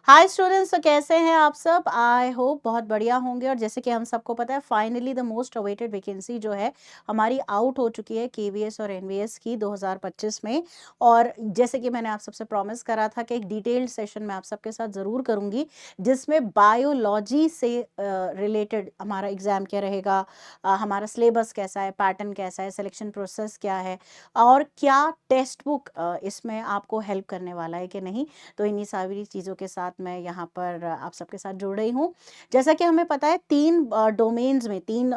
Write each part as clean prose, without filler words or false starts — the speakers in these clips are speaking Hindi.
हाय स्टूडेंट्स, तो कैसे हैं आप सब। आई होप बहुत बढ़िया होंगे। और जैसे कि हम सबको पता है, finally the most awaited vacancy जो है हमारी आउट हो चुकी है केवीएस और एनवीएस की 2025 में। और जैसे कि मैंने आप सबसे प्रॉमिस करा था कि एक डिटेल्ड सेशन मैं आप सबके साथ ज़रूर करूंगी, जिसमें बायोलॉजी से रिलेटेड हमारा एग्ज़ाम क्या रहेगा, हमारा सिलेबस कैसा है, पैटर्न कैसा है, सिलेक्शन प्रोसेस क्या है, और क्या टेक्स्ट बुक इसमें आपको हेल्प करने वाला है कि नहीं। तो इन्हीं सारी चीज़ों के साथ मैं यहाँ पर आप सबके साथ जुड़ रही हूँ। जैसा कि हमें पता है, तीन डोमेन्स में, तीन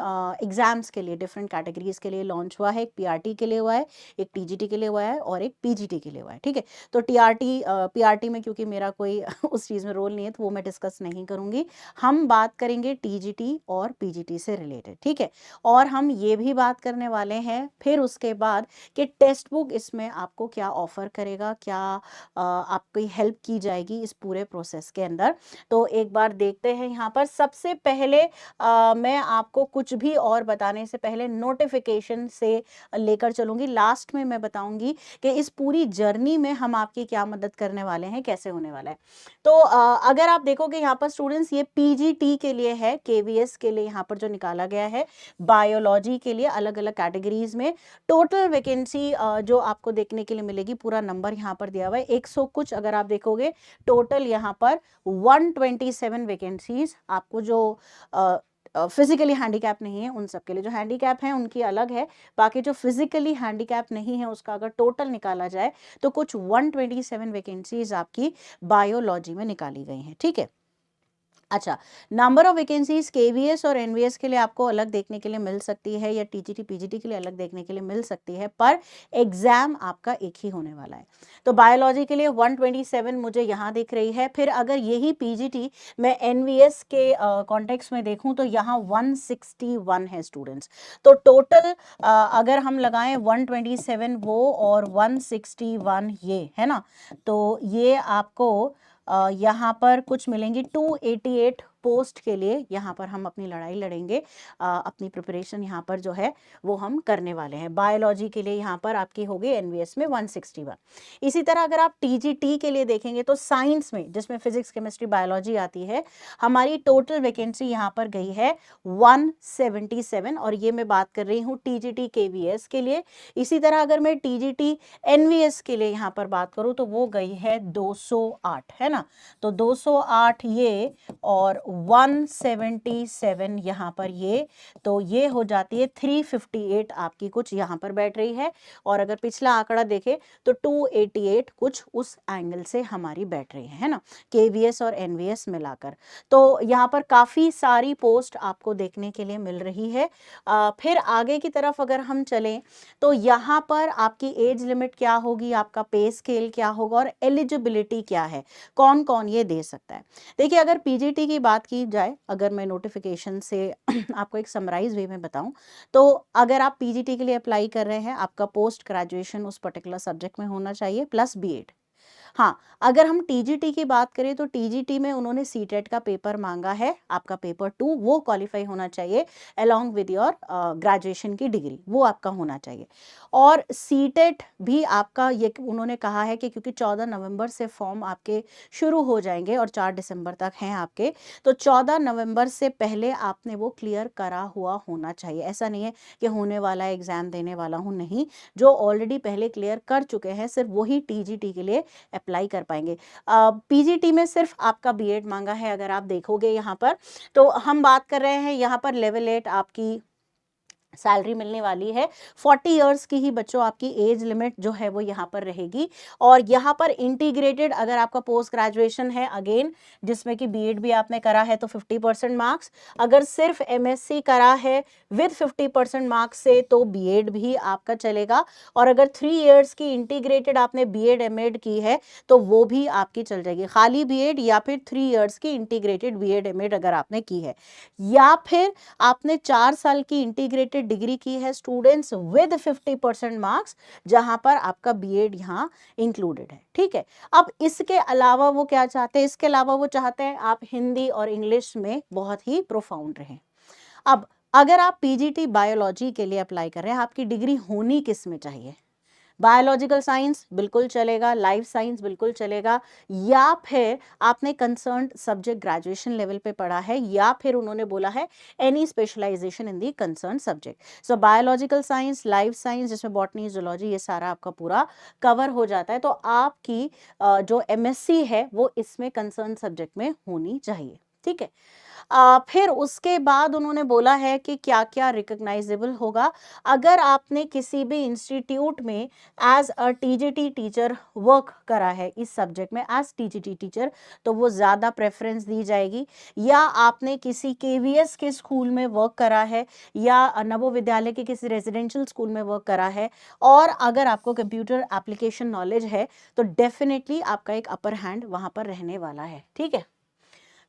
एग्जाम्स के लिए, डिफरेंट कैटेगरीज के लिए लॉन्च हुआ है। एक पीआरटी के लिए हुआ है, एक टीजीटी के लिए हुआ है, और एक पीजीटी के लिए हुआ है। ठीक है, तो पीआरटी में क्योंकि मेरा कोई उस चीज़ में रोल नहीं है, तो वो मैं डिस्कस नहीं करूँगी। हम बात करेंगे टीजीटी और पीजीटी से रिलेटेड। ठीक है, और हम ये भी बात करने वाले हैं फिर उसके बाद कि टेक्स्ट बुक इसमें आपको क्या ऑफर करेगा, क्या आपकी हेल्प की जाएगी इस पूरे प्रोसेस के अंदर। तो एक बार देखते हैं यहाँ पर। सबसे पहले मैं आपको कुछ भी और बताने से पहले नोटिफिकेशन से लेकर चलूंगी। लास्ट में मैं बताऊंगी कि इस पूरी जर्नी में हम आपकी क्या मदद करने वाले हैं, कैसे होने वाला है। तो अगर आप देखोगे यहाँ पर स्टूडेंट्स, ये पीजीटी के लिए है, केवीएस के लिए यहाँ पर जो निकाला गया है, बायोलॉजी के लिए अलग अलग कैटेगरीज में टोटल वैकेंसी जो आपको देखने के लिए मिलेगी, पूरा नंबर यहाँ पर दिया हुआ है 100 कुछ। अगर आप देखोगे टोटल यहाँ पर 127 वैकेंसीज आपको, जो फिजिकली हैंडीकैप नहीं है उन सब के लिए। जो हैंडीकैप हैं उनकी अलग है, बाकी जो फिजिकली हैंडीकैप नहीं है उसका अगर टोटल निकाला जाए तो कुछ 127 वैकेंसीज आपकी बायोलॉजी में निकाली गई हैं। ठीक है, अच्छा, नंबर ऑफ वैकेंसीज केवीएस और एनवीएस के लिए आपको अलग देखने के लिए मिल सकती है, या टीजीटी पीजीटी के लिए अलग देखने के लिए मिल सकती है, पर एग्जाम आपका एक ही होने वाला है। तो बायोलॉजी के लिए 127 मुझे यहाँ दिख रही है। फिर अगर यही पीजीटी मैं एनवीएस के कॉन्टेक्स्ट में देखूं तो यहाँ 161 है स्टूडेंट्स। तो टोटल अगर हम लगाएं 127 वो और 161 ये है ना, तो ये आपको यहाँ पर कुछ मिलेंगी 288 पोस्ट के लिए। यहाँ पर हम अपनी लड़ाई लड़ेंगे, अपनी प्रिपरेशन यहाँ पर जो है वो हम करने वाले हैं। बायोलॉजी के लिए यहाँ पर आपकी होगी एनवीएस में 161। इसी तरह अगर आप टीजीटी के लिए देखेंगे तो साइंस में, जिसमें फिजिक्स केमिस्ट्री बायोलॉजी आती है, हमारी टोटल वैकेंसी यहाँ पर गई है 177। और ये मैं बात कर रही हूँ टीजीटी केवीएस के लिए। इसी तरह अगर मैं टीजीटी एनवीएस के लिए यहाँ पर बात करूँ तो वो गई है 208, है ना। तो 208 ये और 177 यहाँ पर ये, तो ये हो जाती है 358 आपकी कुछ यहाँ पर बैठ रही है। और अगर पिछला आंकड़ा देखें तो 288 कुछ उस एंगल से हमारी बैठ रही है ना, केवीएस और एनवीएस मिलाकर। तो यहाँ पर काफ़ी सारी पोस्ट आपको देखने के लिए मिल रही है। फिर आगे की तरफ अगर हम चलें तो यहाँ पर आपकी एज लिमिट क्या होगी, आपका पे स्केल क्या होगा, और एलिजिबिलिटी क्या है, कौन कौन ये दे सकता है। देखिए, अगर पीजीटी की बात की जाए, अगर मैं नोटिफिकेशन से आपको एक समराइज वे में बताऊं, तो अगर आप पीजीटी के लिए अप्लाई कर रहे हैं, आपका पोस्ट ग्रेजुएशन उस पर्टिकुलर सब्जेक्ट में होना चाहिए प्लस बीएड। हाँ, अगर हम टीजीटी की बात करें तो टीजीटी में उन्होंने सीटेट का पेपर मांगा है, आपका पेपर 2 वो क्वालिफाई होना चाहिए अलोंग विद योर ग्रेजुएशन की डिग्री, वो आपका होना चाहिए। और सीटेट भी आपका, ये उन्होंने कहा है कि क्योंकि 14 नवंबर से फॉर्म आपके शुरू हो जाएंगे और 4 दिसंबर तक हैं आपके, तो 14 नवंबर से पहले आपने वो क्लियर करा हुआ होना चाहिए। ऐसा नहीं है कि होने वाला एग्जाम देने वाला हूँ, नहीं, जो ऑलरेडी पहले क्लियर कर चुके हैं सिर्फ वही टीजीटी के लिए अप्लाई कर पाएंगे। पीजीटी में सिर्फ आपका बीएड मांगा है। अगर आप देखोगे यहाँ पर, तो हम बात कर रहे हैं यहाँ पर लेवल 8 आपकी सैलरी मिलने वाली है। 40 इयर्स की ही बच्चों आपकी एज लिमिट जो है वो यहाँ पर रहेगी। और यहाँ पर इंटीग्रेटेड अगर आपका पोस्ट ग्रेजुएशन है, अगेन जिसमें कि बीएड भी आपने करा है तो 50% मार्क्स, अगर सिर्फ एमएससी करा है विद 50% मार्क्स से तो बीएड भी आपका चलेगा। और अगर 3 इयर्स की इंटीग्रेटेड आपने बीएड एमएड की है तो वो भी आपकी चल जाएगी, खाली बीएड या फिर 3 इयर्स की इंटीग्रेटेड बीएड एमएड अगर आपने की है, या फिर आपने 4 साल की इंटीग्रेटेड डिग्री की है स्टूडेंट्स विद 50% मार्क्स, जहां पर आपका बीएड यहां इंक्लूडेड है। ठीक है, अब इसके अलावा वो क्या चाहते हैं, इसके अलावा वो चाहते हैं आप हिंदी और इंग्लिश में बहुत ही प्रोफाउंड रहें। अब अगर आप पीजीटी बायोलॉजी के लिए अप्लाई कर रहे हैं, आपकी डिग्री होनी किस में चाहिए, बायोलॉजिकल साइंस बिल्कुल चलेगा, लाइफ साइंस बिल्कुल चलेगा, या फिर आपने कंसर्न सब्जेक्ट ग्रेजुएशन लेवल पे पढ़ा है, या फिर उन्होंने बोला है any specialization in the concern subject. So biological science, life science जिसमें बॉटनी, जूलॉजी, ये सारा आपका पूरा कवर हो जाता है। तो आपकी जो एमएससी है वो इसमें कंसर्न सब्जेक्ट में होनी चाहिए, ठीक है। फिर उसके बाद उन्होंने बोला है कि क्या क्या रिकॉग्नाइजेबल होगा। अगर आपने किसी भी इंस्टीट्यूट में as a TGT teacher work करा है इस सब्जेक्ट में एज टीजीटी टीचर, तो वो ज़्यादा प्रेफरेंस दी जाएगी। या आपने किसी केवीएस के स्कूल में वर्क करा है, या नवो विद्यालय के किसी रेजिडेंशियल स्कूल में वर्क करा है, और अगर आपको कंप्यूटर एप्लीकेशन नॉलेज है, तो डेफिनेटली आपका एक अपर हैंड वहां पर रहने वाला है, ठीक है।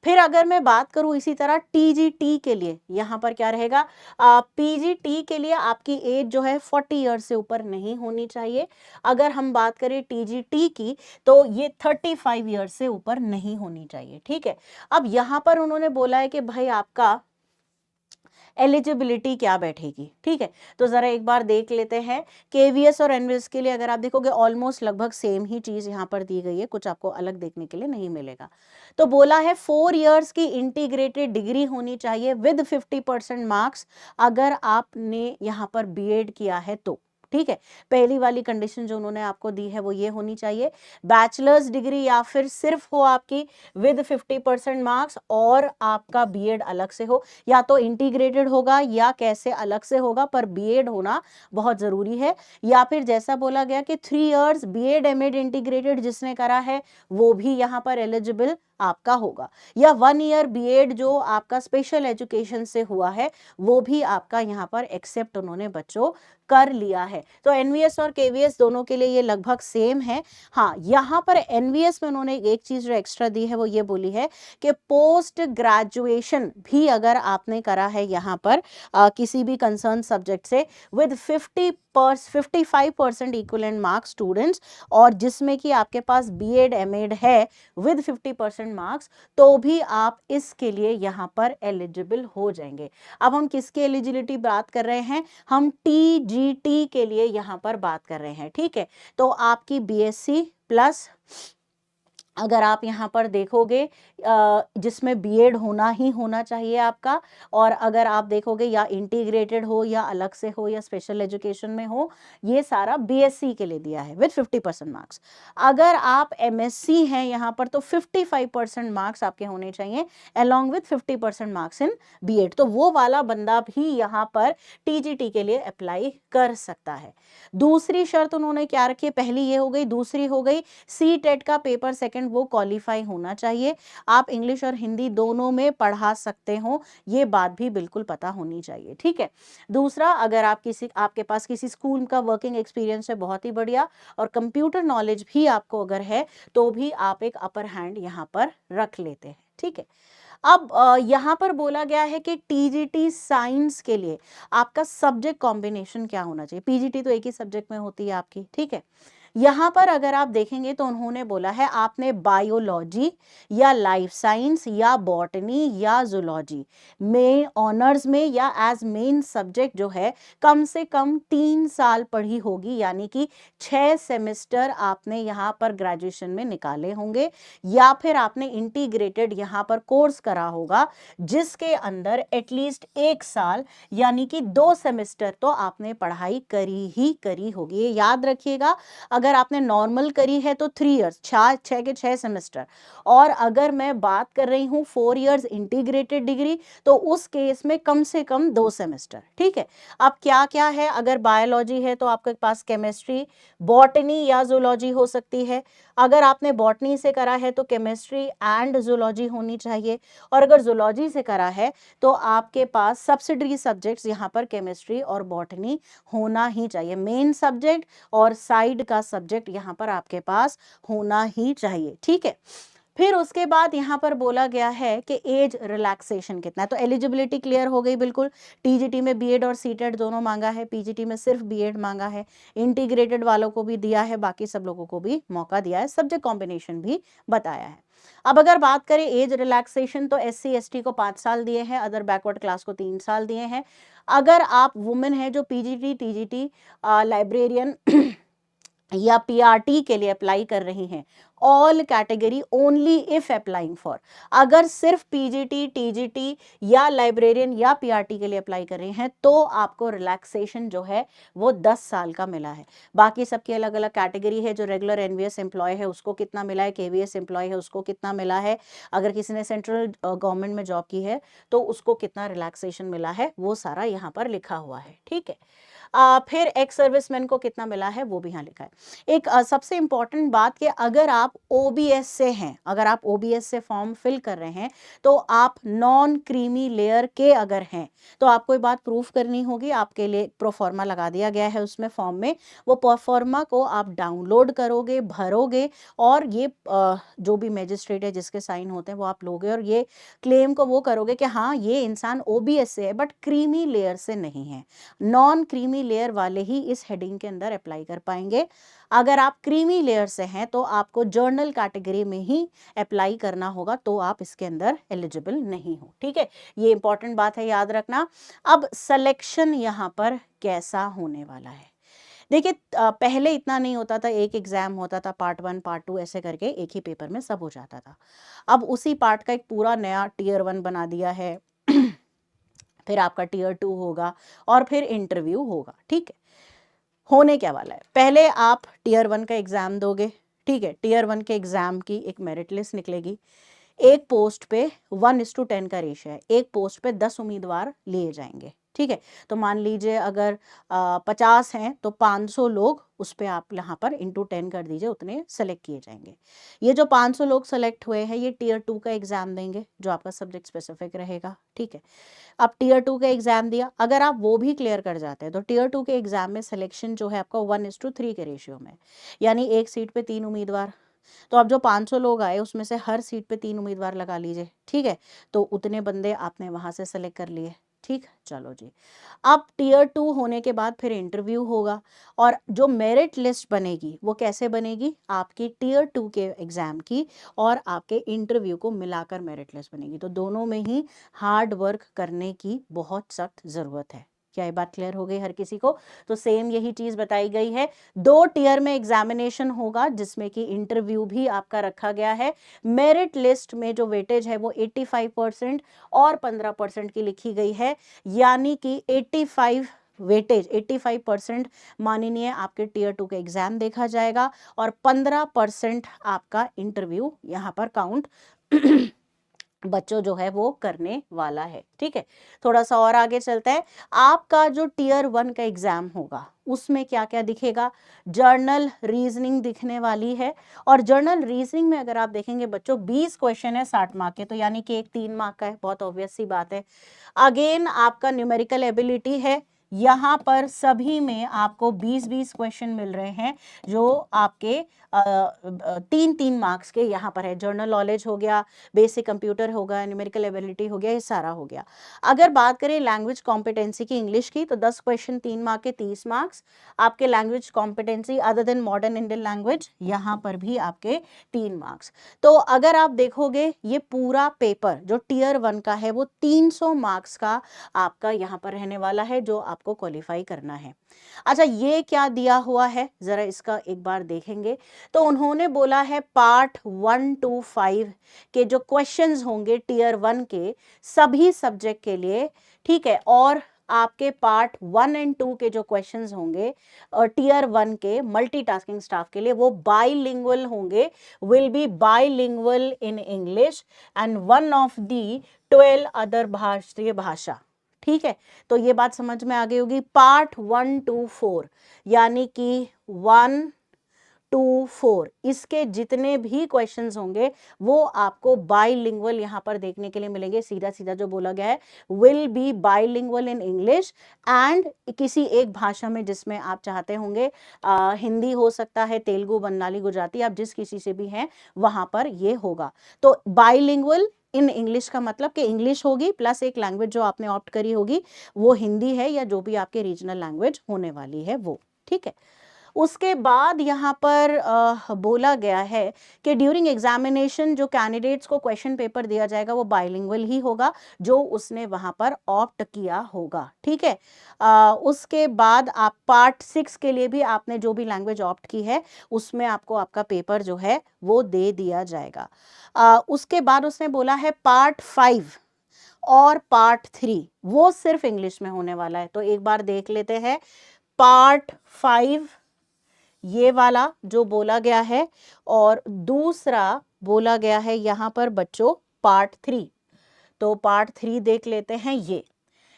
फिर अगर मैं बात करूं इसी तरह टीजीटी के लिए, यहां पर क्या रहेगा, पीजीटी के लिए आपकी एज जो है 40 ईयर्स से ऊपर नहीं होनी चाहिए। अगर हम बात करें टीजीटी की, तो ये 35 ईयर्स से ऊपर नहीं होनी चाहिए, ठीक है। अब यहां पर उन्होंने बोला है कि भाई आपका एलिजिबिलिटी क्या बैठेगी, ठीक है। तो जरा एक बार देख लेते हैं। केवीएस और एनवीएस के लिए अगर आप देखोगे ऑलमोस्ट लगभग सेम ही चीज यहाँ पर दी गई है, कुछ आपको अलग देखने के लिए नहीं मिलेगा। तो बोला है 4 इयर्स की इंटीग्रेटेड डिग्री होनी चाहिए विद 50% मार्क्स, अगर आपने यहाँ पर बीएड किया है तो, ठीक है। पहली वाली कंडीशन जो उन्होंने आपको दी है वो ये होनी चाहिए। बैचलर्स डिग्री या फिर सिर्फ हो आपकी विद 50% मार्क्स, और आपका बीएड अलग से हो, या तो इंटीग्रेटेड होगा या कैसे अलग से होगा, पर बीएड होना बहुत जरूरी है। या फिर जैसा बोला गया कि 3 इयर्स बीएड एमएड इंटीग्रेटेड जिसने करा है वो भी यहाँ पर एलिजिबल आपका होगा, या 1 ईयर बीएड जो आपका स्पेशल एजुकेशन से हुआ है वो भी आपका यहाँ पर एक्सेप्ट उन्होंने बच्चों कर लिया है। तो एनवीएस और केवीएस दोनों के लिए ये लगभग सेम है। हाँ, यहाँ पर एनवीएस में उन्होंने एक चीज जो एक्स्ट्रा दी है वो ये बोली है कि पोस्ट ग्रेजुएशन भी अगर आपने करा है यहाँ पर किसी भी कंसर्न सब्जेक्ट से विद 55% इक्विवेलेंट मार्क्स स्टूडेंट्स, और जिसमें कि आपके पास बीएड एमएड है विद 50% मार्क्स, तो भी आप इसके लिए यहाँ पर एलिजिबल हो जाएंगे। अब हम किसकी एलिजिबिलिटी बात कर रहे हैं, हम टीजीटी के लिए यहाँ पर बात कर रहे हैं, ठीक है। तो आपकी बीएससी प्लस अगर आप यहाँ पर देखोगे जिसमें बीएड होना ही होना चाहिए आपका, और अगर आप देखोगे या इंटीग्रेटेड हो या अलग से हो या स्पेशल एजुकेशन में हो, ये सारा बीएससी के लिए दिया है विद 50% मार्क्स। अगर आप एमएससी हैं यहाँ पर तो 55% मार्क्स आपके होने चाहिए along with 50% marks in BEd, तो वो वाला बंदा भी यहाँ पर टीजीटी के लिए अप्लाई कर सकता है। दूसरी शर्त उन्होंने क्या रखी है, पहली ये हो गई, दूसरी हो गई सी टेट का पेपर सेकंड वो क्वालिफाई होना चाहिए। आप इंग्लिश और हिंदी दोनों में पढ़ा सकते हो, ये बात भी बिल्कुल पता होनी चाहिए, ठीक है। दूसरा, अगर आप आपके पास किसी स्कूल का वर्किंग एक्सपीरियंस है बहुत ही बढ़िया, और कंप्यूटर नॉलेज भी आपको अगर है तो भी आप एक अपर हैंड यहाँ पर रख लेते हैं, ठीक है। अब यहाँ पर बोला गया है कि टीजीटी साइंस के लिए आपका सब्जेक्ट कॉम्बिनेशन क्या होना चाहिए। पीजीटी तो एक ही सब्जेक्ट में होती है आपकी, ठीक है। यहाँ पर अगर आप देखेंगे तो उन्होंने बोला है आपने बायोलॉजी या लाइफ साइंस या बॉटनी या जूलॉजी में ऑनर्स में या एज मेन सब्जेक्ट जो है कम से कम 3 साल पढ़ी होगी, यानी कि 6 सेमेस्टर आपने यहाँ पर ग्रेजुएशन में निकाले होंगे, या फिर आपने इंटीग्रेटेड यहाँ पर कोर्स करा होगा जिसके अंदर एटलीस्ट 1 साल यानी कि 2 सेमेस्टर तो आपने पढ़ाई करी ही करी होगी। ये याद रखिएगा, अगर आपने नॉर्मल करी है तो 3 इयर्स, 6 के 6 सेमेस्टर, और अगर मैं बात कर रही हूं 4 इयर्स इंटीग्रेटेड डिग्री तो उस केस में कम से कम 2 सेमेस्टर, ठीक है। अब क्या क्या है, अगर बायोलॉजी है तो आपके पास केमिस्ट्री, बॉटनी या जूलॉजी हो सकती है। अगर आपने बॉटनी से करा है तो केमिस्ट्री एंड जूलॉजी होनी चाहिए, और अगर जूलॉजी से करा है तो आपके पास सब्सिडरी सब्जेक्ट्स यहाँ पर केमिस्ट्री और बॉटनी होना ही चाहिए। मेन सब्जेक्ट और साइड का सब्जेक्ट यहाँ पर आपके पास होना ही चाहिए, ठीक है। फिर उसके बाद यहाँ पर बोला गया है कि एज रिलैक्सेशन कितना है। तो एलिजिबिलिटी क्लियर हो गई बिल्कुल, टीजीटी में बीएड और सीटेट दोनों मांगा है, पीजीटी में सिर्फ बीएड मांगा है, इंटीग्रेटेड वालों को भी दिया है, बाकी सब लोगों को भी मौका दिया है, सब्जेक्ट कॉम्बिनेशन भी बताया है। अब अगर बात करें एज रिलैक्सेशन तो एससी एसटी को 5 साल दिए हैं, अदर बैकवर्ड क्लास को 3 साल दिए हैं। अगर आप वुमेन है जो पीजीटी टीजीटी लाइब्रेरियन या पीआरटी के लिए अप्लाई कर रही हैं, all category only if applying for, अगर सिर्फ पीजीटी, टीजीटी या लाइब्रेरियन या पीआरटी के लिए अप्लाई कर रही हैं तो आपको रिलैक्सेशन जो है वो 10 साल का मिला है। बाकी सबकी अलग अलग कैटेगरी है, जो रेगुलर एनवीएस एम्प्लॉय है उसको कितना मिला है, केवीएस एम्प्लॉय है उसको कितना मिला है, अगर किसी ने सेंट्रल गवर्नमेंट में जॉब की है तो उसको कितना रिलैक्सेशन मिला है, वो सारा यहाँ पर लिखा हुआ है। ठीक है, फिर एक्स सर्विसमैन को कितना मिला है वो भी यहाँ लिखा है। एक सबसे इंपॉर्टेंट बात कि अगर आप ओबीएस से हैं, अगर आप ओबीएस से फॉर्म फिल कर रहे हैं तो आप नॉन क्रीमी लेयर के अगर हैं तो आपको ये बात प्रूफ करनी होगी। आपके लिए प्रोफॉर्मा लगा दिया गया है उसमें फॉर्म में, वो प्रोफॉर्मा को आप डाउनलोड करोगे, भरोगे और ये जो भी मैजिस्ट्रेट है जिसके साइन होते हैं वो आप लोगे और ये क्लेम को वो करोगे कि हाँ ये इंसान ओबीएस से है बट क्रीमी लेयर से नहीं है। नॉन क्रीमी लेयर वाले ही इस हेडिंग के अंदर अप्लाई कर पाएंगे। अगर आप क्रीमी लेयर से हैं तो आपको जर्नल कैटेगरी में ही अप्लाई करना होगा, तो आप इसके अंदर एलिजिबल नहीं हो। ठीक है, ये इंपॉर्टेंट बात है, याद रखना। अब सिलेक्शन यहाँ पर कैसा होने वाला है, देखिए पहले इतना नहीं होता था, एक एग्जाम होता था, पार्ट 1 पार्ट 2 ऐसे करके एक ही पेपर में सब हो जाता था। अब उसी पार्ट का एक पूरा नया टीयर 1 बना दिया है फिर आपका टीयर 2 होगा और फिर इंटरव्यू होगा। ठीक है, होने क्या वाला है, पहले आप टीयर 1 का एग्जाम दोगे। ठीक है, टीयर 1 के एग्जाम की एक मेरिट लिस्ट निकलेगी। एक पोस्ट पे 1:10 का रेशियो है, एक पोस्ट पे 10 उम्मीदवार लिए जाएंगे। ठीक है, तो मान लीजिए अगर 50 हैं तो 500 लोग उस पर आप यहाँ पर इंटू 10 कर दीजिए, उतने सेलेक्ट किए जाएंगे। ये जो 500 लोग सेलेक्ट हुए हैं ये टीयर 2 का एग्जाम देंगे जो आपका सब्जेक्ट स्पेसिफिक रहेगा। ठीक है, अब टीयर 2 का एग्जाम दिया, अगर आप वो भी क्लियर कर जाते हैं तो टीयर 2 के एग्जाम में सिलेक्शन जो है आपका 1:3 के रेशियो में, यानी एक सीट पे 3 उम्मीदवार। तो अब जो 500 लोग आए उसमें से हर सीट पे 3 उम्मीदवार लगा लीजिए। ठीक है, तो उतने बंदे आपने वहां से सेलेक्ट कर लिए। ठीक, चलो जी, अब टीयर 2 होने के बाद फिर इंटरव्यू होगा और जो मेरिट लिस्ट बनेगी वो कैसे बनेगी, आपकी टीयर 2 के एग्जाम की और आपके इंटरव्यू को मिलाकर मेरिट लिस्ट बनेगी। तो दोनों में ही हार्ड वर्क करने की बहुत सख्त जरूरत है। क्या ये बात क्लियर हो गई हर किसी को? तो सेम यही चीज बताई गई है, 2 टीयर में एग्जामिनेशन होगा जिसमें कि इंटरव्यू भी आपका रखा गया है। मेरिट लिस्ट में जो वेटेज है वो 85% और 15% की लिखी गई है, यानी कि 85 वेटेज 85% माननीय आपके टीयर 2 के एग्जाम देखा जाएगा और 15% आपका इंटरव्यू यहाँ पर काउंट बच्चों जो है वो करने वाला है। ठीक है, थोड़ा सा और आगे चलता है, आपका जो टीयर 1 का एग्जाम होगा उसमें क्या क्या दिखेगा, जर्नल रीजनिंग दिखने वाली है और जर्नल रीजनिंग में अगर आप देखेंगे बच्चों 20 क्वेश्चन है 60 मार्क के, तो यानी कि एक 3 मार्क का है, बहुत ऑब्वियस सी बात है। अगेन आपका न्यूमेरिकल एबिलिटी है, यहाँ पर सभी में आपको 20-20 क्वेश्चन मिल रहे हैं जो आपके 3-3 मार्क्स के यहाँ पर है। जर्नल नॉलेज हो गया, बेसिक कंप्यूटर होगा, न्यूमेरिकल एबिलिटी हो गया, ये सारा हो गया। अगर बात करें लैंग्वेज कॉम्पिटेंसी की इंग्लिश की तो 10 क्वेश्चन 3 मार्क के 30 मार्क्स। आपके language competency other than modern Indian language, यहाँ पर भी आपके 3 मार्क्स। तो अगर आप देखोगे ये पूरा पेपर जो टीयर 1 का है वो 300 मार्क्स का आपका यहाँ पर रहने वाला है जो आपको क्वालिफाई करना है। अच्छा, ये क्या दिया हुआ है जरा इसका एक बार देखेंगे तो उन्होंने बोला है पार्ट 1 to 5 के जो क्वेश्चंस होंगे टीयर 1 के सभी सब्जेक्ट के लिए। ठीक है, और आपके पार्ट 1 and 2 के जो क्वेश्चंस होंगे और टीयर 1 के मल्टीटास्किंग स्टाफ के लिए वो बाइलिंगुअल होंगे, will be bilingual in English and one of the 12 other भारतीय भाषा। ठीक है, तो ये बात समझ में आ गई होगी। पार्ट 1 to 4 यानी कि 1 to 4 इसके जितने भी क्वेश्चंस होंगे वो आपको बाइलिंगुअल यहाँ पर देखने के लिए मिलेंगे। सीधा सीधा जो बोला गया है will be bilingual in English and किसी एक भाषा में जिसमें आप चाहते होंगे, हिंदी हो सकता है, तेलुगु, बंगाली, गुजराती, आप जिस किसी से भी हैं वहां पर ये होगा। तो बाइलिंगुअल इन इंग्लिश का मतलब कि इंग्लिश होगी प्लस एक लैंग्वेज जो आपने ऑप्ट करी होगी वो हिंदी है या जो भी आपके रीजनल लैंग्वेज होने वाली है वो। ठीक है, उसके बाद यहाँ पर बोला गया है कि ड्यूरिंग एग्जामिनेशन जो कैंडिडेट्स को क्वेश्चन पेपर दिया जाएगा वो बाइलिंगुअल ही होगा, जो उसने वहाँ पर ऑप्ट किया होगा, ठीक है। उसके बाद आप पार्ट 6 के लिए भी आपने जो भी लैंग्वेज ऑप्ट की है उसमें आपको आपका पेपर जो है वो दे दिया जाएगा। उसके बाद उसने बोला है पार्ट 5 और पार्ट 3 वो सिर्फ इंग्लिश में होने वाला है। तो एक बार देख लेते हैं पार्ट 5 ये वाला जो बोला गया है, और दूसरा बोला गया है यहाँ पर बच्चों पार्ट 3। तो पार्ट 3 देख लेते हैं।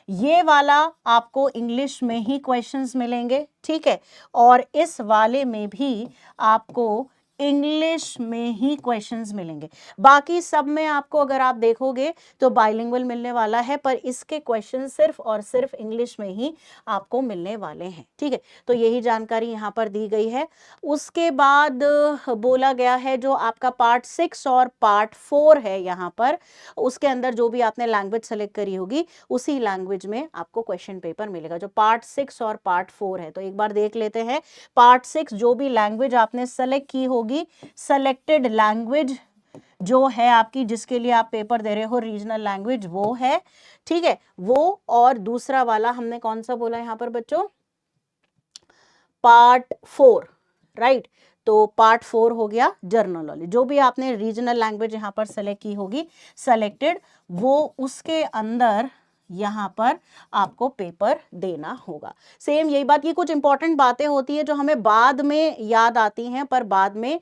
ये वाला आपको इंग्लिश में ही क्वेश्चंस मिलेंगे, ठीक है, और इस वाले में भी आपको इंग्लिश में ही क्वेश्चंस मिलेंगे। बाकी सब में आपको अगर आप देखोगे तो बाइलिंगुअल मिलने वाला है, पर इसके क्वेश्चन सिर्फ और सिर्फ इंग्लिश में ही आपको मिलने वाले हैं, ठीक है। तो यही जानकारी यहाँ पर दी गई है। उसके बाद बोला गया है जो आपका पार्ट 6 और पार्ट 4 है यहाँ पर, उसके अंदर जो भी आपने लैंग्वेज सेलेक्ट करी होगी उसी लैंग्वेज में आपको क्वेश्चन पेपर मिलेगा, जो पार्ट 6 और पार्ट 4 है। तो एक बार देख लेते हैं पार्ट 6 जो भी लैंग्वेज आपने सेलेक्ट की होगी, सेलेक्टेड लैंग्वेज जो है आपकी जिसके लिए आप पेपर दे रहे हो रीजनल लैंग्वेज वो है, ठीक है, वो। और दूसरा वाला हमने कौन सा बोला यहां पर बच्चों, पार्ट 4, राइट। तो पार्ट 4 हो गया जर्नल नॉलेज, जो भी आपने रीजनल लैंग्वेज यहां पर सेलेक्ट की होगी सेलेक्टेड, वो उसके अंदर यहां पर आपको पेपर देना होगा। सेम यही बात, ये कुछ इंपॉर्टेंट बातें होती है जो हमें बाद में याद आती हैं, पर बाद में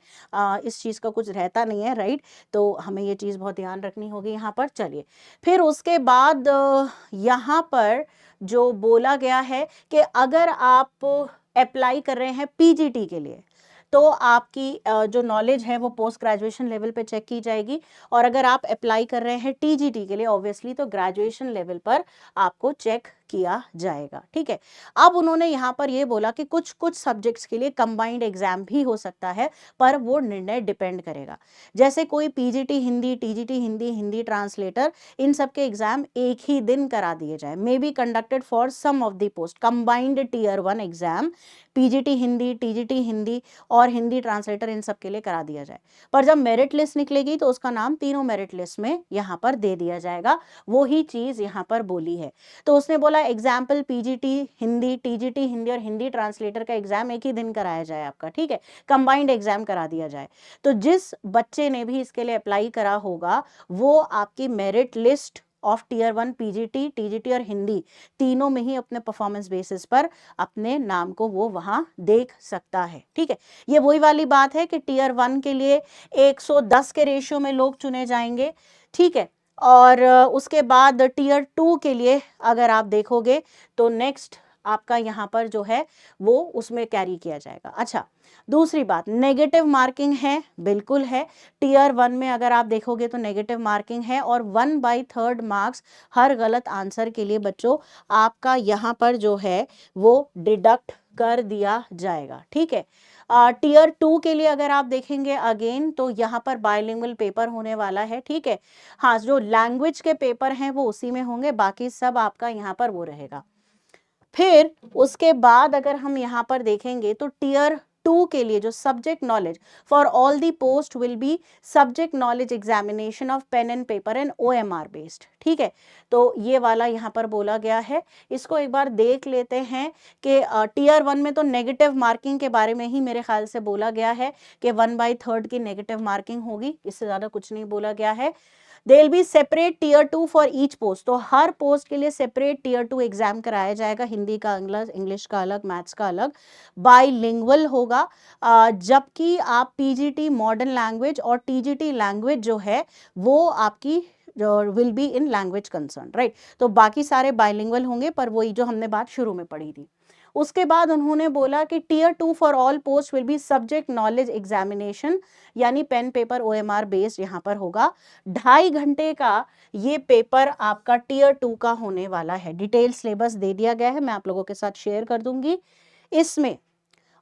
इस चीज का कुछ रहता नहीं है, राइट। तो हमें ये चीज बहुत ध्यान रखनी होगी यहाँ पर। चलिए फिर उसके बाद यहाँ पर जो बोला गया है कि अगर आप अप्लाई कर रहे हैं पीजीटी के लिए तो आपकी जो नॉलेज है वो पोस्ट ग्रेजुएशन लेवल पे चेक की जाएगी, और अगर आप अप्लाई कर रहे हैं टीजीटी के लिए ऑब्वियसली तो ग्रेजुएशन लेवल पर आपको चेक किया जाएगा, ठीक है। अब उन्होंने यहाँ पर ये बोला कि कुछ कुछ सब्जेक्ट्स के लिए कंबाइंड एग्जाम भी हो सकता है, पर वो निर्णय डिपेंड करेगा। जैसे कोई PGT Hindi, TGT Hindi, Hindi translator, इन सब के एग्जाम एक ही दिन करा दिए जाए, may be conducted for some of the post combined tier 1 exam, PGT Hindi, TGT Hindi और हिंदी ट्रांसलेटर इन सब के लिए करा दिया जाए। पर जब मेरिट लिस्ट निकलेगी तो उसका नाम तीनों मेरिट लिस्ट में यहाँ पर दे दिया जाएगा, वो ही चीज यहाँ पर बोली है। तो उसने बोला example PGT Hindi, TGT Hindi और हिंदी ट्रांसलेटर का एग्जाम एक ही दिन कराया जाए आपका, ठीक है, कंबाइंड एग्जाम करा दिया जाए। तो जिस बच्चे ने भी इसके लिए अप्लाई करा होगा वो आपकी merit list of tier 1 PGT, TGT और हिंदी तीनों में ही अपने परफॉर्मेंस बेसिस पर अपने नाम को वो वहां देख सकता है, ठीक है। ये वही वाली बात है कि टीयर 1 के लिए 110 के रेशियो में लोग चुने जाएंगे, ठीक है, और उसके बाद टीयर 2 के लिए अगर आप देखोगे तो नेक्स्ट आपका यहाँ पर जो है वो उसमें कैरी किया जाएगा। अच्छा, दूसरी बात नेगेटिव मार्किंग है, बिल्कुल है। टीयर 1 में अगर आप देखोगे तो नेगेटिव मार्किंग है, और 1/3 मार्क्स हर गलत आंसर के लिए बच्चों आपका यहाँ पर जो है वो डिडक्ट कर दिया जाएगा, ठीक है। टीयर 2 के लिए अगर आप देखेंगे अगेन तो यहाँ पर बायलिंगुअल पेपर होने वाला है, ठीक है। हाँ, जो लैंग्वेज के पेपर हैं वो उसी में होंगे, बाकी सब आपका यहाँ पर वो रहेगा। फिर उसके बाद अगर हम यहाँ पर देखेंगे तो टीयर 2 के लिए जो subject knowledge for all the post will be subject knowledge examination of pen and paper and OMR based, ठीक है। तो ये वाला यहाँ पर बोला गया है, इसको एक बार देख लेते हैं कि टीयर 1 में तो नेगेटिव मार्किंग के बारे में ही मेरे ख्याल से बोला गया है कि 1/3 की नेगेटिव मार्किंग होगी, इससे ज्यादा कुछ नहीं बोला गया है। They'll be separate tier 2 for each post, तो हर पोस्ट के लिए सेपरेट टीयर 2 एग्जाम कराया जाएगा, हिंदी का अलग, इंग्लिश का अलग, मैथ्स का अलग, बाईलिंगुअल होगा। जबकि आप पीजीटी मॉडर्न लैंग्वेज और टीजीटी लैंग्वेज जो है वो आपकी will be in language concern, right. तो बाकी सारे बाइलिंगुअल होंगे, पर वही जो हमने बात शुरू में पढ़ी थी। उसके बाद उन्होंने बोला कि tier 2 for all post will be subject knowledge examination, यानी पेन पेपर ओएमआर बेस्ड यहाँ पर होगा। 2.5 घंटे का ये पेपर आपका टीयर 2 का होने वाला है। डिटेल सिलेबस दे दिया गया है, मैं आप लोगों के साथ शेयर कर दूंगी। इसमें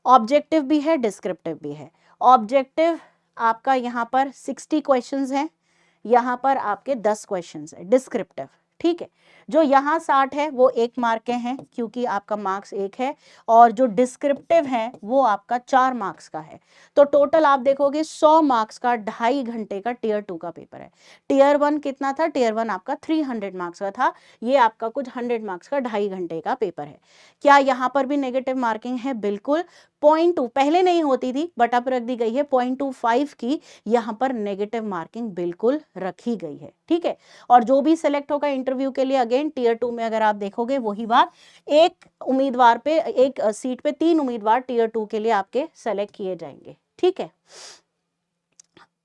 ऑब्जेक्टिव भी है, डिस्क्रिप्टिव भी है। ऑब्जेक्टिव आपका यहाँ पर 60 क्वेश्चंस हैं, यहाँ पर आपके 10 क्वेश्चंस है। डिस्क्रिप्टिव, ठीक है। जो यहाँ 60 है वो 1 मार्क के हैं क्योंकि आपका मार्क्स 1 है, और जो डिस्क्रिप्टिव है वो आपका 4 मार्क्स का है। तो टोटल आप देखोगे 100 मार्क्स का 2.5 घंटे का टियर 2 का पेपर है। टियर 1 कितना था? टियर 1 आपका 300 मार्क्स का था, ये आपका कुछ 100 मार्क्स का 2.5 घंटे का पेपर है। क्या यहाँ पर भी नेगेटिव मार्किंग है? बिल्कुल। 0.2 पहले नहीं होती थी बट अब रख दी गई है, 0.25 की यहाँ पर नेगेटिव मार्किंग बिल्कुल रखी गई है, ठीक है। और जो भी सिलेक्ट होगा इंटरव्यू के लिए, अगेन टियर 2 में अगर आप देखोगे वही बात, एक उम्मीदवार पे, एक सीट पे 3 उम्मीदवार टियर 2 के लिए आपके सेलेक्ट किए जाएंगे, ठीक है।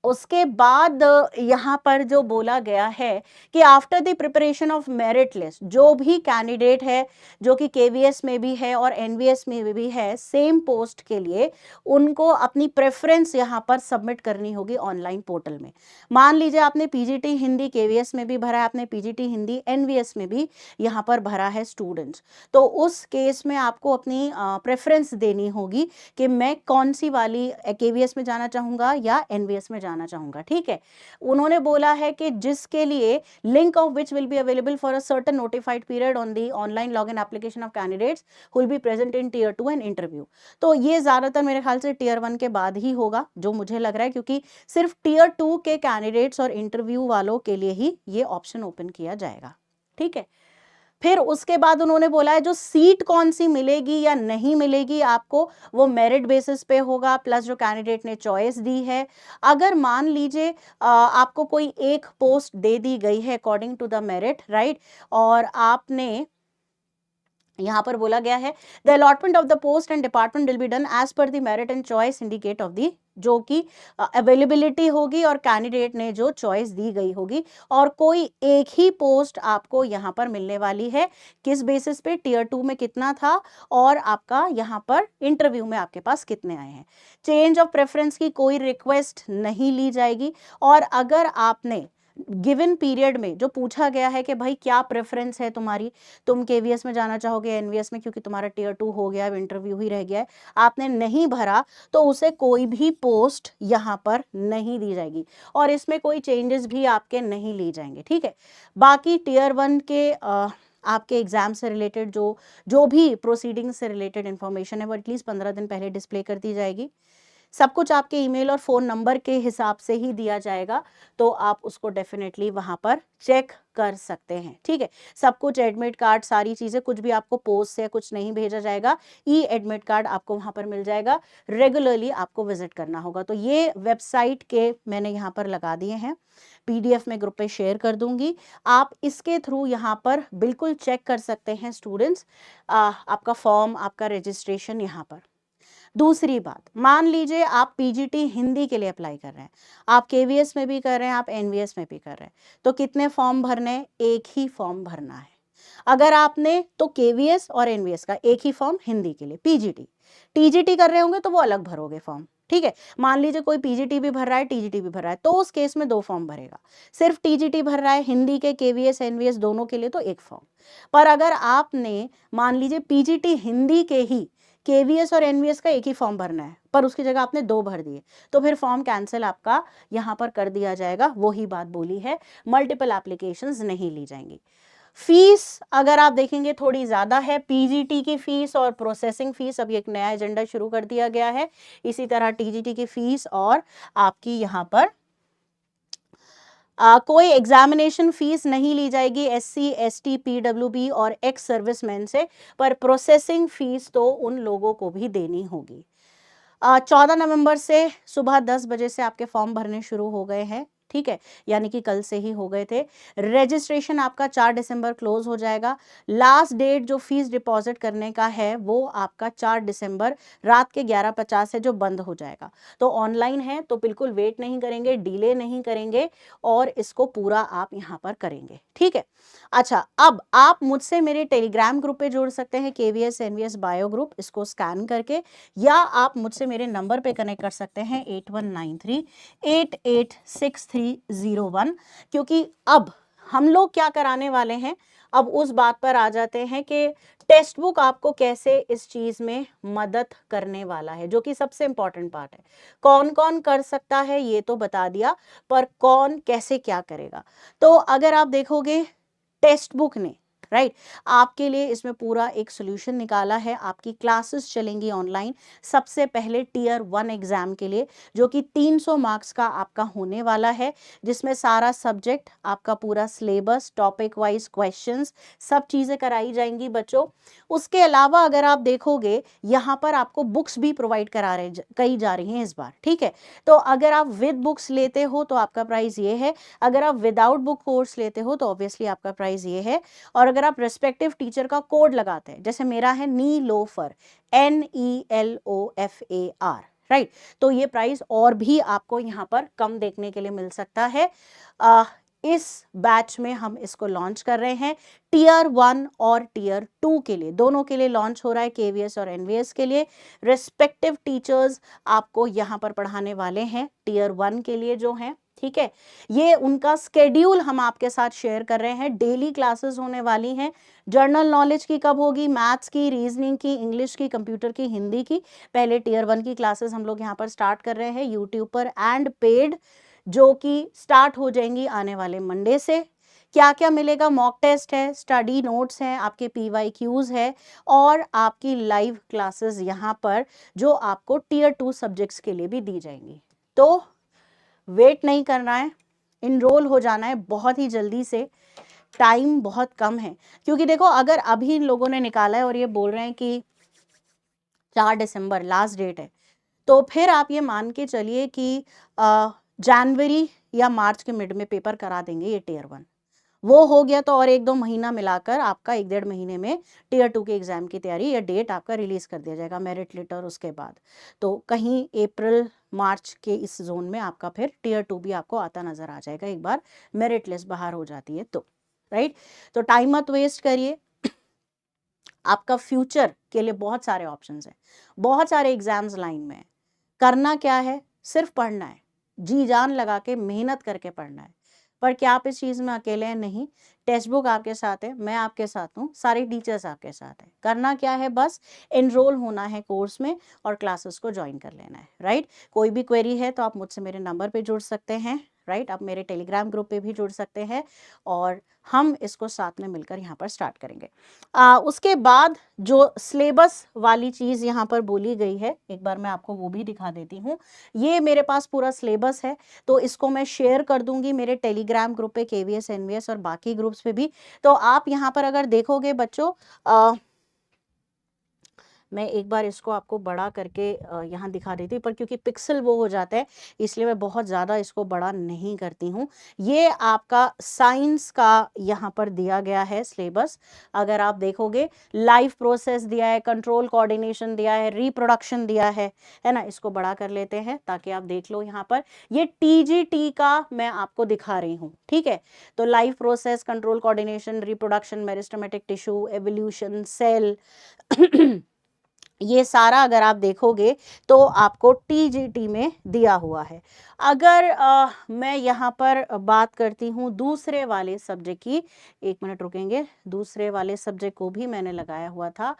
उसके बाद यहाँ पर जो बोला गया है कि after the preparation of merit list, जो भी कैंडिडेट है जो कि केवीएस में भी है और एनवीएस में भी है सेम पोस्ट के लिए, उनको अपनी प्रेफरेंस यहाँ पर सबमिट करनी होगी ऑनलाइन पोर्टल में। मान लीजिए आपने पीजीटी हिंदी केवीएस में भी भरा है, आपने पीजीटी हिंदी एनवीएस में भी यहाँ पर भरा है स्टूडेंट्स, तो उस केस में आपको अपनी प्रेफरेंस देनी होगी कि मैं कौन सी वाली केवीएस में जाना चाहूंगा या एनवीएस में जाना चाहूंगा, ठीक है। उन्होंने बोला है कि जिसके लिए link of which will be available for a certain notified period on the online login application of candidates who will be present in tier 2 and interview. तो ये ज्यादातर मेरे ख्याल से टियर 1 के बाद ही होगा, जो मुझे लग रहा है, क्योंकि सिर्फ टियर 2 के कैंडिडेट्स और इंटरव्यू वालों के लिए ही ये ऑप्शन ओपन किया जाएगा, ठीक है। फिर उसके बाद उन्होंने बोला है जो सीट कौन सी मिलेगी या नहीं मिलेगी आपको, वो मेरिट बेसिस पे होगा, प्लस जो कैंडिडेट ने चॉइस दी है। अगर मान लीजिए आपको कोई एक पोस्ट दे दी गई है according to the merit, right, और आपने यहाँ पर बोला गया है the allotment of the post and department will be done as per the merit and choice indicate of the, जो कि अवेलेबिलिटी होगी और कैंडिडेट ने जो चॉइस दी गई होगी, और कोई एक ही पोस्ट आपको यहाँ पर मिलने वाली है। किस बेसिस पे? टियर 2 में कितना था और आपका यहाँ पर इंटरव्यू में आपके पास कितने आए हैं। चेंज ऑफ प्रेफरेंस की कोई रिक्वेस्ट नहीं ली जाएगी, और अगर आपने गिवन पीरियड में जो पूछा गया है कि भाई क्या प्रेफरेंस है तुम्हारी, तुम केवीएस में जाना चाहोगे एनवीएस में, क्योंकि तुम्हारा टियर 2 हो गया, इंटरव्यू ही रह गया है, आपने नहीं भरा, तो उसे कोई भी पोस्ट यहाँ पर नहीं दी जाएगी और इसमें कोई चेंजेस भी आपके नहीं ली जाएंगे, ठीक है। बाकी टियर 1 के आपके एग्जाम से रिलेटेड जो भी प्रोसीडिंग से रिलेटेड इंफॉर्मेशन है वो एटलीस्ट 15 दिन पहले डिस्प्ले कर दी जाएगी। सब कुछ आपके ईमेल और फोन नंबर के हिसाब से ही दिया जाएगा, तो आप उसको डेफिनेटली वहां पर चेक कर सकते हैं, ठीक है। सब कुछ एडमिट कार्ड, सारी चीजें, कुछ भी आपको पोस्ट से कुछ नहीं भेजा जाएगा, ई एडमिट कार्ड आपको वहां पर मिल जाएगा। रेगुलरली आपको विजिट करना होगा। तो ये वेबसाइट के मैंने यहाँ पर लगा दिए हैं, पीडीएफ में ग्रुप पे शेयर कर दूंगी, आप इसके थ्रू यहाँ पर बिल्कुल चेक कर सकते हैं स्टूडेंट्स आपका फॉर्म, आपका रजिस्ट्रेशन यहाँ पर। दूसरी बात, मान लीजिए आप पीजीटी हिंदी के लिए अप्लाई कर रहे हैं, आप केवीएस में भी कर रहे हैं, आप एनवीएस में भी कर रहे हैं, तो कितने फॉर्म भरने हैं? एक ही फॉर्म भरना है। अगर आपने तो केवीएस और एनवीएस का एक ही फॉर्म, हिंदी के लिए पीजीटी, टीजीटी कर रहे होंगे तो वो अलग भरोगे फॉर्म, ठीक है। मान लीजिए कोई पीजीटी भी भर रहा है, टीजीटी भी भर रहा है, तो उस केस में 2 फॉर्म भरेगा। सिर्फ टीजीटी भर रहा है हिंदी के, केवीएस एनवीएस दोनों के लिए, तो एक फॉर्म। पर अगर आपने मान लीजिए पीजीटी हिंदी के ही केवीएस और एनवीएस का एक ही फॉर्म भरना है, पर उसकी जगह आपने 2 भर दिए, तो फिर फॉर्म कैंसिल आपका यहाँ पर कर दिया जाएगा। वही बात बोली है, मल्टीपल एप्लीकेशंस नहीं ली जाएंगी। फीस अगर आप देखेंगे थोड़ी ज्यादा है, पीजीटी की फीस और प्रोसेसिंग फीस, अभी एक नया एजेंडा शुरू कर दिया गया है। इसी तरह टीजीटी की फीस और आपकी यहाँ पर कोई एग्जामिनेशन फीस नहीं ली जाएगी एससी, एसटी, पीडब्ल्यूबी और एक्स सर्विसमैन से, पर प्रोसेसिंग फीस तो उन लोगों को भी देनी होगी। 14 नवंबर से सुबह 10 बजे से आपके फॉर्म भरने शुरू हो गए हैं, ठीक है, यानी कि कल से ही हो गए थे। रजिस्ट्रेशन आपका 4 दिसंबर क्लोज हो जाएगा। लास्ट डेट जो फीस डिपॉजिट करने का है वो आपका 4 दिसंबर रात के 11:50 से जो बंद हो जाएगा। तो ऑनलाइन है तो बिल्कुल वेट नहीं करेंगे, डिले नहीं करेंगे और इसको पूरा आप यहाँ पर करेंगे, ठीक है। अच्छा, अब आप मुझसे मेरे टेलीग्राम ग्रुप पे जुड़ सकते हैं, केवीएस एनवीएस बायो ग्रुप, इसको स्कैन करके, या आप मुझसे मेरे नंबर पे कनेक्ट कर सकते हैं 8193886301, क्योंकि अब हम लोग क्या कराने वाले हैं, अब उस बात पर आ जाते हैं कि टेक्स्ट बुक आपको कैसे इस चीज में मदद करने वाला है, जो कि सबसे इंपॉर्टेंट पार्ट है। कौन कौन कर सकता है ये तो बता दिया, पर कौन कैसे क्या करेगा। तो अगर आप देखोगे टेक्स्ट बुक ने, राइट, आपके लिए इसमें पूरा एक सोल्यूशन निकाला है। आपकी क्लासेस चलेंगी ऑनलाइन सबसे पहले टियर 1 एग्जाम के लिए, जो कि 300 मार्क्स का आपका होने वाला है, जिसमें सारा सब्जेक्ट, आपका पूरा सिलेबस, टॉपिक वाइज क्वेश्चंस, सब चीज़ें कराई जाएंगी बच्चों। उसके अलावा अगर आप देखोगे यहाँ पर आपको बुक्स भी प्रोवाइड कई जा रही हैं इस बार, ठीक है। तो अगर आप विद बुक्स लेते हो तो आपका प्राइस ये है, अगर आप विदाउट बुक कोर्स लेते हो तो ऑब्वियसली आपका प्राइस ये है। और अगर आप रेस्पेक्टिव टीचर का कोड लगाते हैं, जैसे मेरा है नीलोफर, NELOFAR, राइट, तो ये प्राइस और भी आपको यहाँ पर कम देखने के लिए मिल सकता है। इस बैच में हम इसको लॉन्च कर रहे हैं टियर 1 और टियर 2 के लिए, दोनों के लिए लॉन्च हो रहा है, KVS और NVS के लिए। रेस्पेक्टिव टीचर्स आपको यहाँ पर पढ़ाने वाले हैं टियर 1 के लिए जो हैं, ठीक है। ये उनका स्केड्यूल हम आपके साथ शेयर कर रहे हैं। डेली क्लासेस होने वाली हैं। जर्नल नॉलेज की कब होगी? मैथ्स की, रीजनिंग की, इंग्लिश की, कंप्यूटर की, हिंदी की। पहले टियर 1 की क्लासेस हम लोग यहाँ पर स्टार्ट कर रहे हैं यूट्यूब पर एंड पेड, जो कि स्टार्ट हो जाएंगी आने वाले मंडे से। क्या क्या मिलेगा? मॉक टेस्ट है, स्टडी नोट्स हैं, आपके PYQs है और आपकी लाइव क्लासेस यहाँ पर जो आपको टियर 2 सब्जेक्ट्स के लिए भी दी जाएंगी। तो वेट नहीं करना है, इनरोल हो जाना है बहुत ही जल्दी से, टाइम बहुत कम है। क्योंकि देखो अगर अभी इन लोगों ने निकाला है और ये बोल रहे हैं कि 4 दिसंबर लास्ट डेट है, तो फिर आप ये मान के चलिए कि जनवरी या मार्च के मिड में पेपर करा देंगे ये टियर 1। वो हो गया तो और 1-2 महीना मिलाकर आपका 1-1.5 महीने में टियर 2 के एग्जाम की तैयारी या डेट आपका रिलीज कर दिया जाएगा, मेरिट लेटर उसके बाद। तो कहीं अप्रैल मार्च के इस जोन में आपका फिर टियर 2 भी आपको आता नजर आ जाएगा, एक बार मेरिट लिस्ट बाहर हो जाती है तो, राइट। तो टाइम मत वेस्ट करिए, आपका फ्यूचर के लिए बहुत सारे ऑप्शंस हैं, बहुत सारे एग्जाम्स लाइन में है। करना क्या है? सिर्फ पढ़ना है, जी जान लगा के मेहनत करके पढ़ना है। पर क्या आप इस चीज में अकेले हैं? नहीं, टेक्स्ट बुक आपके साथ है, मैं आपके साथ हूँ, सारे टीचर्स आपके साथ हैं। करना क्या है? बस एनरोल होना है कोर्स में और क्लासेस को ज्वाइन कर लेना है, राइट। कोई भी क्वेरी है तो आप मुझसे मेरे नंबर पे जुड़ सकते हैं, राइट। आप मेरे टेलीग्राम ग्रुप पे भी जुड़ सकते हैं और हम इसको साथ में मिलकर यहाँ पर स्टार्ट करेंगे। उसके बाद जो सिलेबस वाली चीज़ यहाँ पर बोली गई है, एक बार मैं आपको वो भी दिखा देती हूँ। ये मेरे पास पूरा सिलेबस है, तो इसको मैं शेयर कर दूंगी मेरे टेलीग्राम ग्रुप पे, KVS NVS और बाकी ग्रुप्स पे भी। तो आप यहाँ पर अगर देखोगे बच्चों, मैं एक बार इसको आपको बड़ा करके यहाँ दिखा देती हूँ, पर क्योंकि पिक्सल वो हो जाता है इसलिए मैं बहुत ज़्यादा इसको बड़ा नहीं करती हूँ। ये आपका साइंस का यहाँ पर दिया गया है सिलेबस। अगर आप देखोगे, लाइफ प्रोसेस दिया है, कंट्रोल कोऑर्डिनेशन दिया है, रिप्रोडक्शन दिया है ना। इसको बड़ा कर लेते हैं ताकि आप देख लो। यहाँ पर ये TGT का मैं आपको दिखा रही हूँ, ठीक है। तो life process, control coordination, reproduction, meristematic tissue, evolution, cell, ये सारा अगर आप देखोगे तो आपको TGT में दिया हुआ है। अगर मैं यहाँ पर बात करती हूँ दूसरे वाले सब्जेक्ट की, 1 मिनट रुकेंगे, दूसरे वाले सब्जेक्ट को भी मैंने लगाया हुआ था,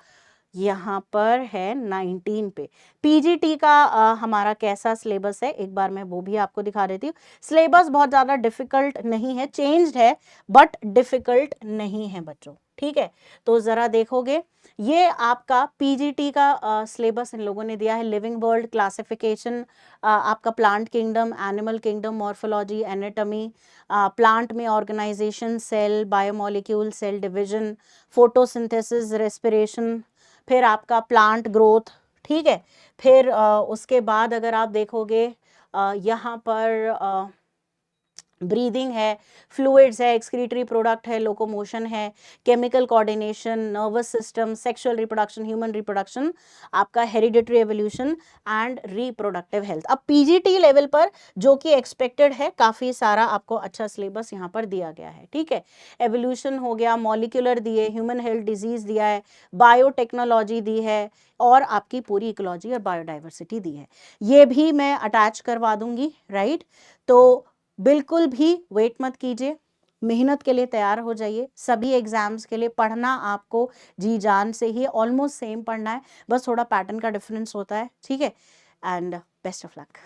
यहाँ पर है 19 पे PGT का हमारा कैसा सिलेबस है, एक बार मैं वो भी आपको दिखा देती हूँ। सिलेबस बहुत ज़्यादा डिफिकल्ट नहीं है, चेंज्ड है बट डिफिकल्ट नहीं है बच्चों, ठीक है। तो ज़रा देखोगे, ये आपका PGT का सिलेबस इन लोगों ने दिया है। लिविंग वर्ल्ड, क्लासिफिकेशन, आपका plant kingdom, animal kingdom, morphology, anatomy, plant में organisation, cell, biomolecule, cell division, photosynthesis, respiration, फिर आपका प्लांट ग्रोथ, ठीक है। फिर उसके बाद अगर आप देखोगे यहाँ पर ब्रीदिंग है, फ्लूइड्स है, एक्सक्रीटरी प्रोडक्ट है, लोकोमोशन है, chemical coordination, nervous system, sexual reproduction, human reproduction, आपका hereditary evolution and reproductive health. अब PGT लेवल पर जो कि एक्सपेक्टेड है, काफ़ी सारा आपको अच्छा सिलेबस यहाँ पर दिया गया है, ठीक है। एवोल्यूशन हो गया, मॉलिक्यूलर दिए, ह्यूमन हेल्थ डिजीज दिया है, बायोटेक्नोलॉजी दी है और आपकी पूरी इकोलॉजी और बायोडाइवर्सिटी दी है। ये भी मैं अटैच करवा दूंगी, राइट। तो बिल्कुल भी वेट मत कीजिए, मेहनत के लिए तैयार हो जाइए। सभी एग्जाम्स के लिए पढ़ना आपको जी जान से ही, ऑलमोस्ट सेम पढ़ना है, बस थोड़ा पैटर्न का डिफरेंस होता है, ठीक है। And best of luck.